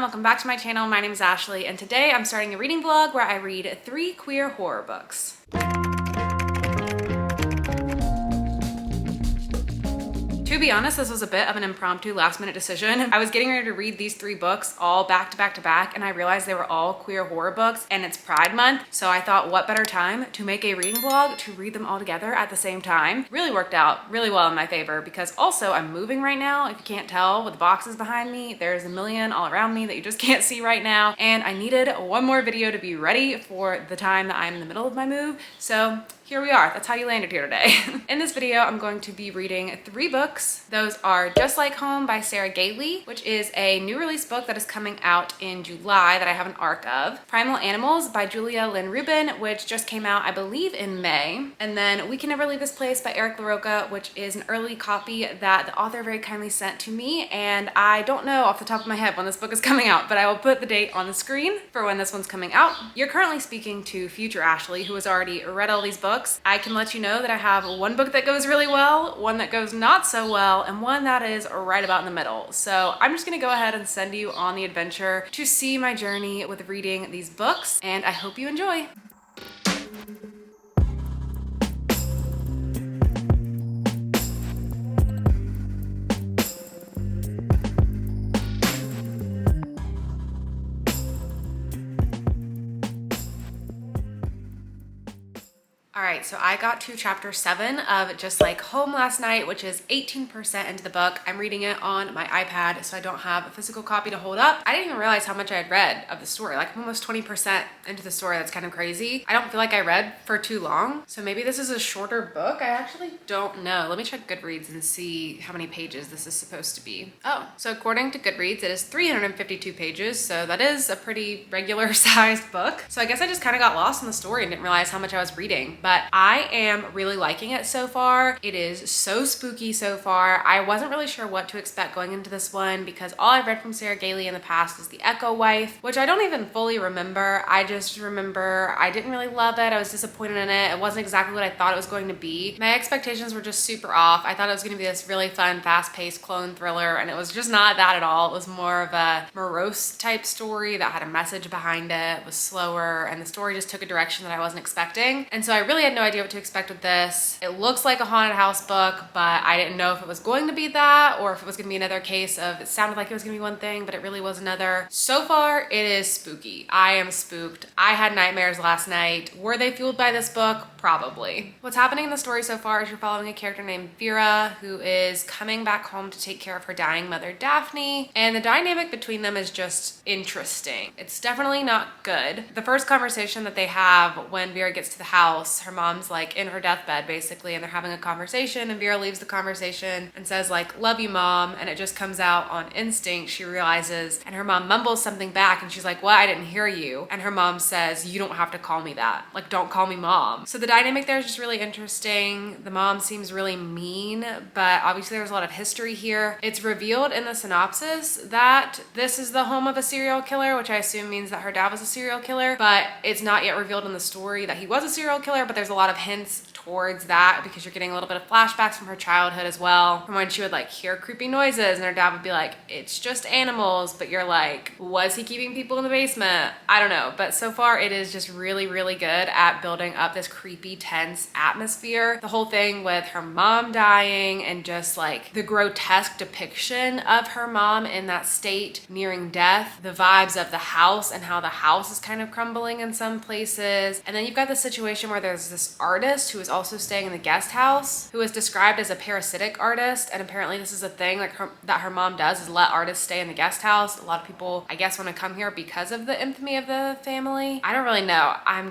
welcome back to my channel. My name is Ashley and today I'm starting a reading vlog where I read 3 queer horror books. To be honest, this was a bit of an impromptu last-minute decision. I was getting ready to read these 3 books all back to back to back, and I realized they were all queer horror books, and it's Pride Month, so I thought what better time to make a reading vlog to read them all together at the same time. Really worked out really well in my favor because also I'm moving right now. If you can't tell with the boxes behind me, there's a million all around me that you just can't see right now, and I needed one more video to be ready for the time that I'm in the middle of my move, so here we are. That's how you landed here today. In this video, I'm going to be reading 3 books. Those are Just Like Home by Sarah Gailey, which is a new release book that is coming out in July that I have an arc of. Primal Animals by Lynn Rubin, which just came out, I believe, in May. And then We Can Never Leave This Place by LaRocca, which is an early copy that the author very kindly sent to me. And I don't know off the top of my head when this book is coming out, but I will put the date on the screen for when this one's coming out. You're currently speaking to future Ashley, who has already read all these books. I can let you know that I have one book that goes really well, one that goes not so well, and one that is right about in the middle. So I'm just gonna go ahead and send you on the adventure to see my journey with reading these books, and I hope you enjoy. All right, so I got to chapter 7 of Just Like Home last night, which is 18% into the book. I'm reading it on my iPad, so I don't have a physical copy to hold up. I didn't even realize how much I had read of the story. Like I'm almost 20% into the story. That's kind of crazy. I don't feel like I read for too long. So maybe this is a shorter book. I actually don't know. Let me check Goodreads and see how many pages this is supposed to be. Oh, so according to Goodreads, it is 352 pages. So that is a pretty regular sized book. So I guess I just kind of got lost in the story and didn't realize how much I was reading. But I am really liking it so far. It is so spooky so far. I wasn't really sure what to expect going into this one because all I've read from Sarah Gailey in the past is The Echo Wife, which I don't even fully remember. I just remember I didn't really love it. I was disappointed in it. It wasn't exactly what I thought it was going to be. My expectations were just super off. I thought it was going to be this really fun, fast-paced clone thriller, and it was just not that at all. It was more of a morose type story that had a message behind it. It was slower, and the story just took a direction that I wasn't expecting. And so I really had no idea what to expect with this. It looks like a haunted house book, but I didn't know if it was going to be that or if it was going to be another case of it sounded like it was going to be one thing, but it really was another. So far, it is spooky. I am spooked. I had nightmares last night. Were they fueled by this book? Probably. What's happening in the story so far is you're following a character named Vera who is coming back home to take care of her dying mother, Daphne, and the dynamic between them is just interesting. It's definitely not good. The first conversation that they have when Vera gets to the house, her mom's like in her deathbed basically, and they're having a conversation, and Vera leaves the conversation and says like, "Love you, Mom," and it just comes out on instinct. She realizes, and her mom mumbles something back and she's like, "What? I didn't hear you." And her mom says, "You don't have to call me that. Like, don't call me Mom." So the dynamic there is just really interesting. The mom seems really mean, but obviously there's a lot of history here. It's revealed in the synopsis that this is the home of a serial killer, which I assume means that her dad was a serial killer, but it's not yet revealed in the story that he was a serial killer, but there's a lot of hints towards that because you're getting a little bit of flashbacks from her childhood as well, from when she would like hear creepy noises and her dad would be like, "It's just animals," but you're like, was he keeping people in the basement? I don't know, but so far it is just really, really good at building up this creepy, tense atmosphere. The whole thing with her mom dying and just like the grotesque depiction of her mom in that state nearing death, the vibes of the house and how the house is kind of crumbling in some places. And then you've got the situation where there's this artist who is also staying in the guest house who is described as a parasitic artist, and apparently this is a thing like that her mom does, is let artists stay in the guest house. A lot of people I guess want to come here because of the infamy of the family. I don't really know. I'm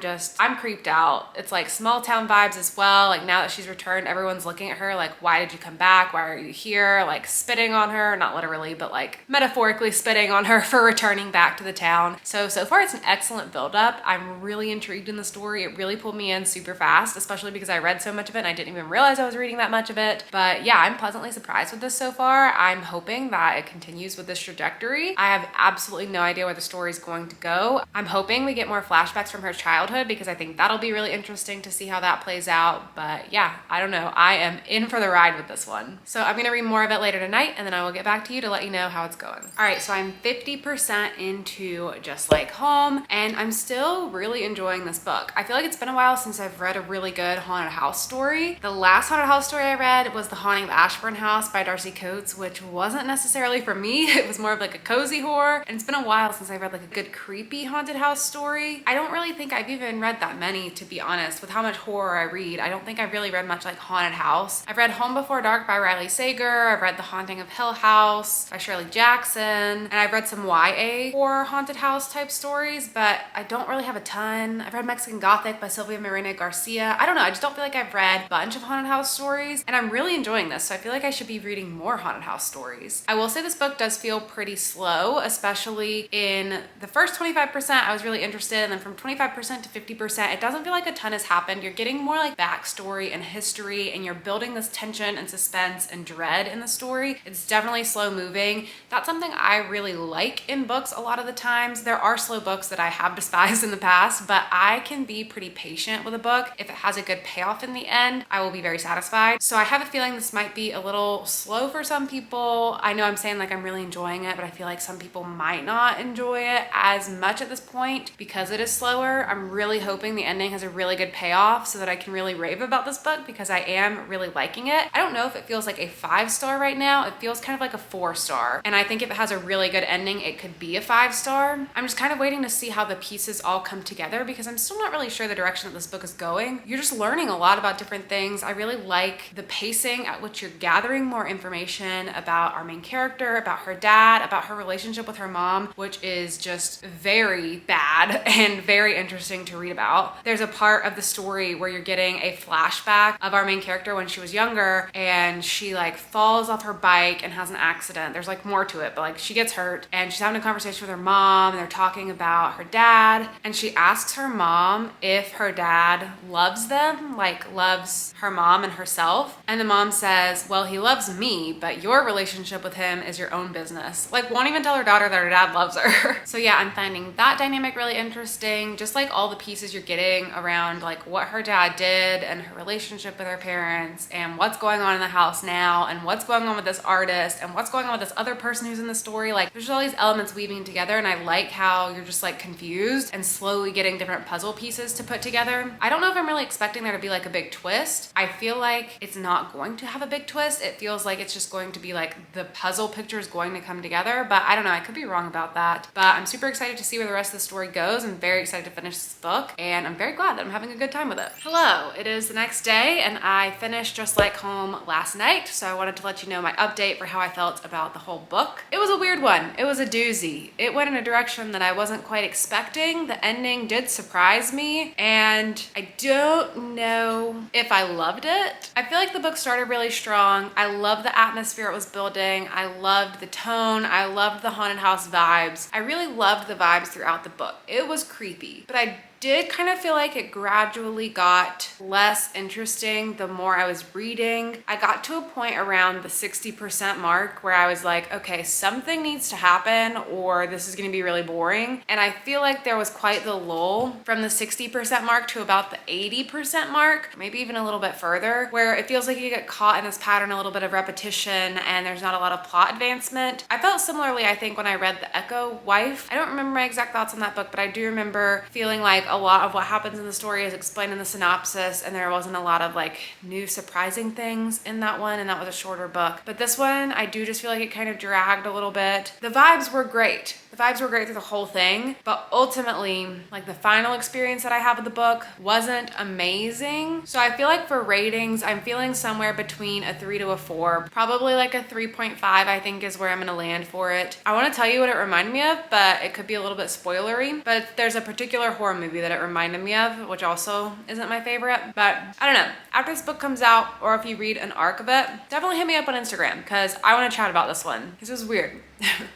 creeped out. It's like small town vibes as well. Like now that she's returned, everyone's looking at her like, "Why did you come back? Why are you here?" Like spitting on her, not literally, but like metaphorically spitting on her for returning back to the town. So far it's an excellent build up. I'm really intrigued in the story. It really pulled me in super fast, especially because I read so much of it and I didn't even realize I was reading that much of it. But yeah, I'm pleasantly surprised with this so far. I'm hoping that it continues with this trajectory. I have absolutely no idea where the story is going to go. I'm hoping we get more flashbacks from her childhood because I think that'll be really interesting to see how that plays out. But yeah, I don't know. I am in for the ride with this one. So I'm gonna read more of it later tonight and then I will get back to you to let you know how it's going. All right, so I'm 50% into Just Like Home and I'm still really enjoying this book. I feel like it's been a while since I've read a really good haunted house story. The last haunted house story I read was The Haunting of Ashburn House by Darcy Coates, which wasn't necessarily for me. It was more of like a cozy horror. And it's been a while since I read like a good creepy haunted house story. I don't really think I've even read that many, to be honest, with how much horror I read. I don't think I've really read much like haunted house. I've read Home Before Dark by Riley Sager. I've read The Haunting of Hill House by Shirley Jackson. And I've read some YA horror haunted house type stories, but I don't really have a ton. I've read Mexican Gothic by Sylvia Morena Garcia. I don't know, I just don't feel like I've read a bunch of haunted house stories and I'm really enjoying this, so I feel like I should be reading more haunted house stories. I will say this book does feel pretty slow, especially in the first 25%. I was really interested, and then from 25% to 50%, it doesn't feel like a ton has happened. You're getting more like backstory and history, and you're building this tension and suspense and dread in the story. It's definitely slow moving. That's something I really like in books a lot of the times. There are slow books that I have despised in the past, but I can be pretty patient with a book. If it has a good payoff in the end, I will be very satisfied. So I have a feeling this might be a little slow for some people. I know I'm saying like I'm really enjoying it, but I feel like some people might not enjoy it as much at this point because it is slower. I'm really hoping the ending has a really good payoff so that I can really rave about this book because I am really liking it. I don't know if it feels like a 5-star right now. It feels kind of like a 4-star. And I think if it has a really good ending, it could be a 5-star. I'm just kind of waiting to see how the pieces all come together because I'm still not really sure the direction that this book is going. You're just learning a lot about different things. I really like the pacing at which you're gathering more information about our main character, about her dad, about her relationship with her mom, which is just very bad and very interesting to read about. There's a part of the story where you're getting a flashback of our main character when she was younger and she like falls off her bike and has an accident. There's like more to it, but like she gets hurt and she's having a conversation with her mom and they're talking about her dad, and she asks her mom if her dad loves them, like loves her mom and herself. And the mom says, well, he loves me, but your relationship with him is your own business. Like won't even tell her daughter that her dad loves her. So yeah, I'm finding that dynamic really interesting. Just like all the pieces you're getting around like what her dad did and her relationship with her parents and what's going on in the house now and what's going on with this artist and what's going on with this other person who's in the story. Like there's all these elements weaving together, and I like how you're just like confused and slowly getting different puzzle pieces to put together. I don't know if I'm really expecting there to be like a big twist. I feel like it's not going to have a big twist. It feels like it's just going to be like the puzzle picture is going to come together, but I don't know, I could be wrong about that. But I'm super excited to see where the rest of the story goes. I'm very excited to finish this book and I'm very glad that I'm having a good time with it. Hello, it is the next day and I finished Just Like Home last night, so I wanted to let you know my update for how I felt about the whole book. It was a weird one. It was a doozy. It went in a direction that I wasn't quite expecting. The ending did surprise me and I don't know if I loved it. I feel like the book started really strong. I love the atmosphere it was building. I loved the tone. I loved the haunted house vibes. I really loved the vibes throughout the book. It was creepy, but I did kind of feel like it gradually got less interesting the more I was reading. I got to a point around the 60% mark where I was like, okay, something needs to happen or this is gonna be really boring. And I feel like there was quite the lull from the 60% mark to about the 80% mark, maybe even a little bit further, where it feels like you get caught in this pattern, a little bit of repetition, and there's not a lot of plot advancement. I felt similarly, I think, when I read The Echo Wife. I don't remember my exact thoughts on that book, but I do remember feeling like a lot of what happens in the story is explained in the synopsis, and there wasn't a lot of like new surprising things in that one, and that was a shorter book. But this one, I do just feel like it kind of dragged a little bit. The vibes were great. The vibes were great through the whole thing, but ultimately, like the final experience that I have with the book wasn't amazing. So I feel like for ratings, I'm feeling somewhere between a 3 to a 4, probably like a 3.5, I think is where I'm gonna land for it. I wanna tell you what it reminded me of, but it could be a little bit spoilery, but there's a particular horror movie that it reminded me of, which also isn't my favorite, but I don't know. After this book comes out, or if you read an arc of it, definitely hit me up on Instagram because I wanna chat about this one because it was weird.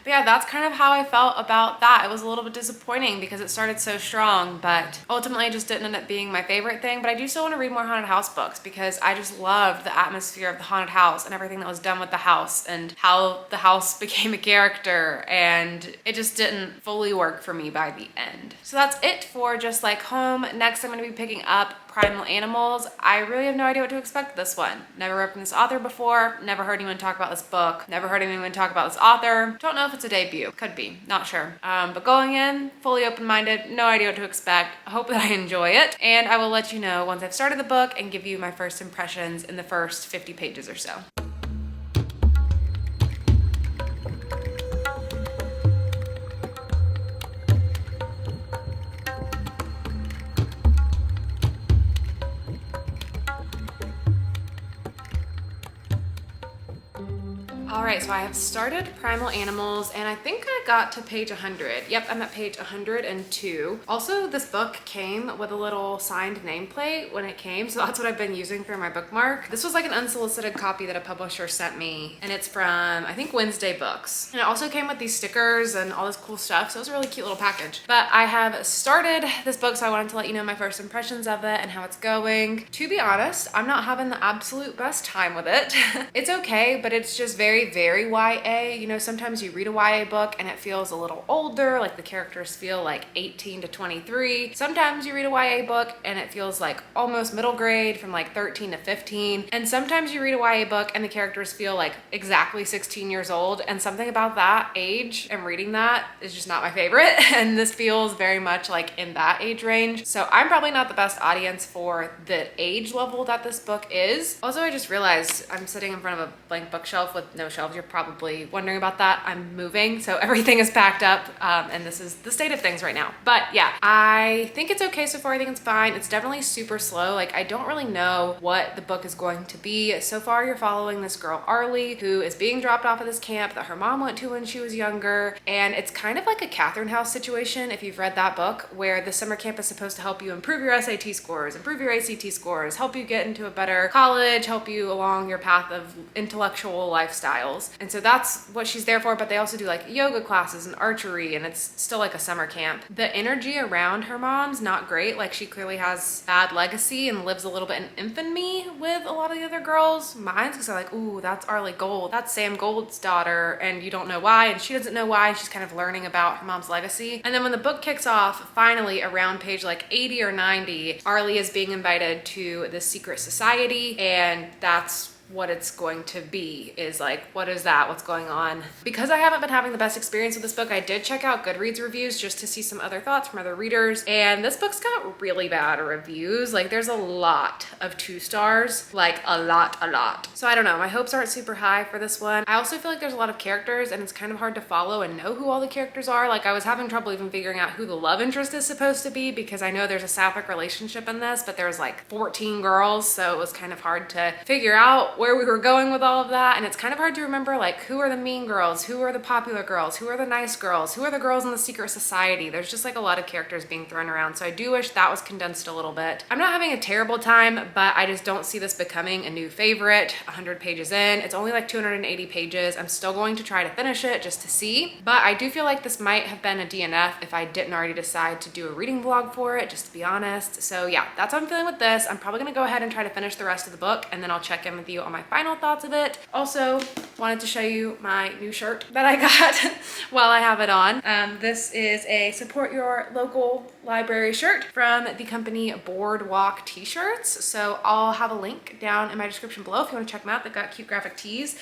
But yeah, that's kind of how I felt about that. It was a little bit disappointing because it started so strong, but ultimately it just didn't end up being my favorite thing. But I do still want to read more haunted house books because I just loved the atmosphere of the haunted house and everything that was done with the house and how the house became a character, and it just didn't fully work for me by the end. So that's it for Just Like Home. Next I'm going to be picking up Primal Animals. I really have no idea what to expect with this one. Never read from this author before, never heard anyone talk about this book, never heard anyone talk about this author. Don't know if it's a debut. Could be, not sure. But going in, fully open-minded, no idea what to expect. I hope that I enjoy it, and I will let you know once I've started the book and give you my first impressions in the first 50 pages or so. Alright, so I have started Primal Animals and I think I got to page 100. Yep, I'm at page 102. Also, this book came with a little signed nameplate when it came, so that's what I've been using for my bookmark. This was like an unsolicited copy that a publisher sent me, and it's from, I think, Wednesday Books. And it also came with these stickers and all this cool stuff, so it was a really cute little package. But I have started this book, so I wanted to let you know my first impressions of it and how it's going. To be honest, I'm not having the absolute best time with it. It's okay, but it's just very YA. You know, sometimes you read a YA book and it feels a little older, like the characters feel like 18 to 23. Sometimes you read a YA book and it feels like almost middle grade, from like 13 to 15. And sometimes you read a YA book and the characters feel like exactly 16 years old. And something about that age and reading that is just not my favorite. And this feels very much like in that age range. So I'm probably not the best audience for the age level that this book is. Also, I just realized I'm sitting in front of a blank bookshelf with no shelves. You're probably wondering about that. I'm moving, so everything is packed up, and this is the state of things right now. But yeah, I think it's okay so far. I think it's fine. It's definitely super slow. Like, I don't really know what the book is going to be. So far, you're following this girl, Arlie, who is being dropped off at this camp that her mom went to when she was younger, and it's kind of like a Catherine House situation, if you've read that book, where the summer camp is supposed to help you improve your SAT scores, improve your ACT scores, help you get into a better college, help you along your path of intellectual lifestyles. And so that's what she's there for, but they also do like yoga classes and archery, and it's still like a summer camp. The energy around her mom's not great. Like, she clearly has bad legacy and lives a little bit in infamy with a lot of the other girls' minds, because they're like, ooh, that's Arlie Gold, that's Sam Gold's daughter, and you don't know why, and she doesn't know why. She's kind of learning about her mom's legacy. And then when the book kicks off, finally around page like 80 or 90, Arlie is being invited to this secret society, and that's what it's going to be, is like, what is that? What's going on? Because I haven't been having the best experience with this book, I did check out Goodreads reviews just to see some other thoughts from other readers, and this book's got really bad reviews. Like, there's a lot of 2 stars, like a lot. So I don't know, my hopes aren't super high for this one. I also feel like there's a lot of characters and it's kind of hard to follow and know who all the characters are. Like, I was having trouble even figuring out who the love interest is supposed to be, because I know there's a sapphic relationship in this, but there's like 14 girls, so it was kind of hard to figure out where we were going with all of that. And it's kind of hard to remember, like, who are the mean girls, who are the popular girls, who are the nice girls, who are the girls in the secret society. There's just like a lot of characters being thrown around, so I do wish that was condensed a little bit. I'm not having a terrible time, but I just don't see this becoming a new favorite 100 pages in. It's only like 280 pages. I'm still going to try to finish it just to see, but I do feel like this might have been a DNF if I didn't already decide to do a reading vlog for it, just to be honest. So yeah, that's how I'm feeling with this. I'm probably gonna go ahead and try to finish the rest of the book, and then I'll check in with you on my final thoughts of it. Also, wanted to show you my new shirt that I got while I have it on. This is a support your local library shirt from the company Boardwalk T-shirts. So I'll have a link down in my description below if you want to check them out. They've got cute graphic tees.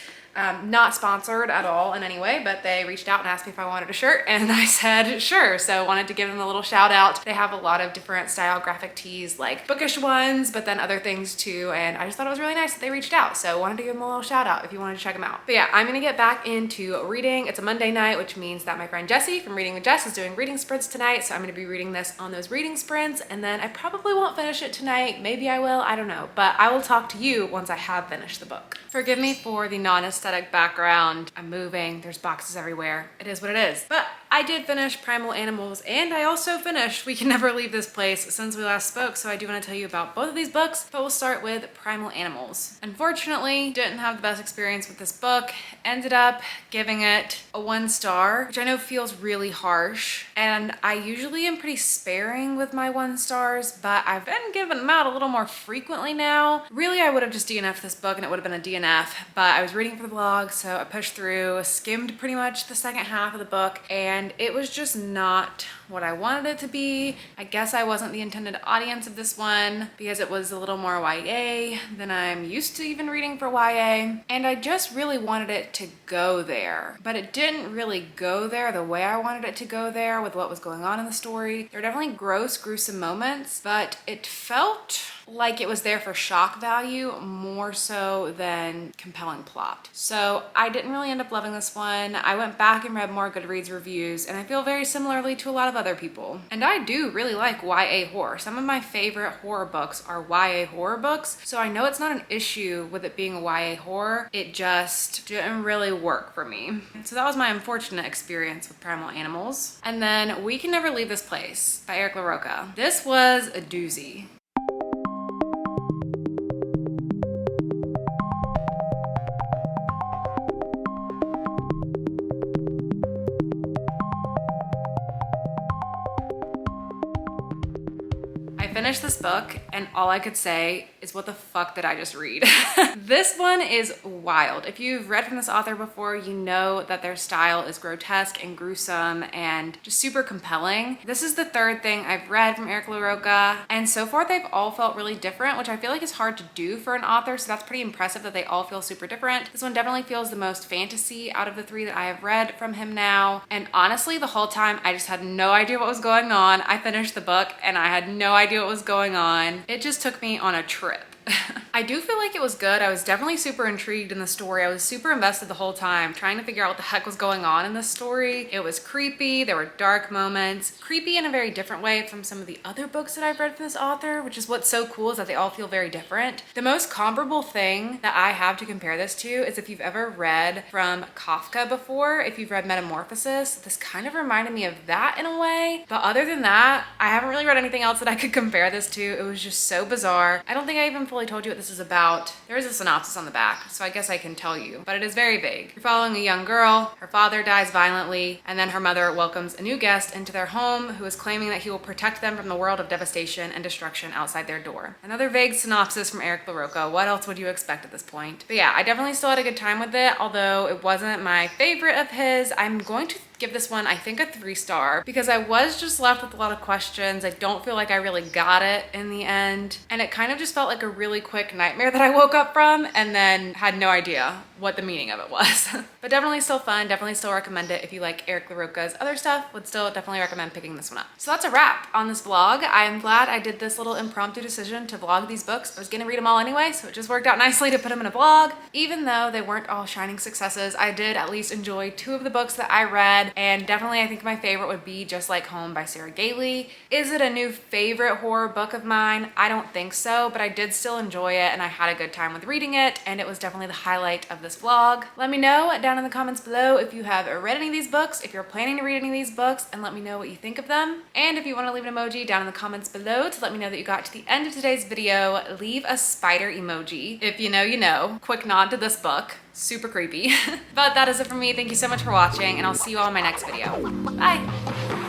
Not sponsored at all in any way, but they reached out and asked me if I wanted a shirt, and I said sure. So wanted to give them a little shout out. They have a lot of different style graphic tees, like bookish ones, but then other things too, and I just thought it was really nice that they reached out. So wanted to give them a little shout out if you wanted to check them out. But yeah, I'm gonna get back into reading. It's a Monday night, which means that my friend Jessie from Reading with Jess is doing reading sprints tonight, so I'm gonna be reading this on those reading sprints, and then I probably won't finish it tonight. Maybe I will, I don't know, but I will talk to you once I have finished the book. Forgive me for the non-aesthetic aesthetic background. I'm moving, there's boxes everywhere. It is what it is. But I did finish Primal Animals, and I also finished We Can Never Leave This Place since we last spoke, so I do want to tell you about both of these books, but we'll start with Primal Animals. Unfortunately, didn't have the best experience with this book. Ended up giving it a 1 star, which I know feels really harsh, and I usually am pretty sparing with my 1 stars, but I've been giving them out a little more frequently now. Really, I would have just DNF'd this book and it would have been a DNF, but I was reading for the vlog, so I pushed through, skimmed pretty much the second half of the book, and it was just not what I wanted it to be. I guess I wasn't the intended audience of this one because it was a little more YA than I'm used to even reading for YA, and I just really wanted it to go there, but it didn't really go there the way I wanted it to go there with what was going on in the story. There were definitely gross, gruesome moments, but it felt like it was there for shock value more so than compelling plot. So I didn't really end up loving this one. I went back and read more Goodreads reviews, and I feel very similarly to a lot of other people. And I do really like YA horror. Some of my favorite horror books are YA horror books, so I know it's not an issue with it being a YA horror. It just didn't really work for me. So that was my unfortunate experience with Primal Animals. And then We Can Never Leave This Place by Eric LaRocca. This was a doozy. Finished this book and all I could say is, what the fuck did I just read? This one is wild. If you've read from this author before, you know that their style is grotesque and gruesome and just super compelling. This is the third thing I've read from Eric LaRocca, and so far they've all felt really different, which I feel like is hard to do for an author, so that's pretty impressive that they all feel super different. This one definitely feels the most fantasy out of the 3 that I have read from him now, and honestly the whole time I just had no idea what was going on. I finished the book and I had no idea what was going on. It just took me on a trip. I do feel like it was good. I was definitely super intrigued in the story. I was super invested the whole time, trying to figure out what the heck was going on in this story. It was creepy. There were dark moments. Creepy in a very different way from some of the other books that I've read from this author, which is what's so cool, is that they all feel very different. The most comparable thing that I have to compare this to is if you've ever read from Kafka before, if you've read Metamorphosis, this kind of reminded me of that in a way. But other than that, I haven't really read anything else that I could compare this to. It was just so bizarre. I don't think I even fully told you what this is about. There is a synopsis on the back, so I guess I can tell you, but it is very vague. You're following a young girl, her father dies violently, and then her mother welcomes a new guest into their home who is claiming that he will protect them from the world of devastation and destruction outside their door. Another vague synopsis from Eric LaRocca. What else would you expect at this point? But yeah, I definitely still had a good time with it, although it wasn't my favorite of his. I'm going to give this one, I think, a 3 star because I was just left with a lot of questions. I don't feel like I really got it in the end, and it kind of just felt like a really quick nightmare that I woke up from and then had no idea what the meaning of it was. But definitely still fun, definitely still recommend it if you like Eric LaRocca's other stuff. Would still definitely recommend picking this one up. So that's a wrap on this vlog. I am glad I did this little impromptu decision to vlog these books. I was gonna read them all anyway, so it just worked out nicely to put them in a vlog. Even though they weren't all shining successes, I did at least enjoy 2 of the books that I read, and definitely I think my favorite would be Just Like Home by Sarah Gailey. Is it a new favorite horror book of mine? I don't think so, but I did still enjoy it and I had a good time with reading it, and it was definitely the highlight of this vlog. Let me know down in the comments below if you have read any of these books, if you're planning to read any of these books, and let me know what you think of them. And if you want to leave an emoji down in the comments below to let me know that you got to the end of today's video, leave a spider emoji. If you know, you know. Quick nod to this book. Super creepy. But that is it for me. Thank you so much for watching, and I'll see you all in my next video. Bye!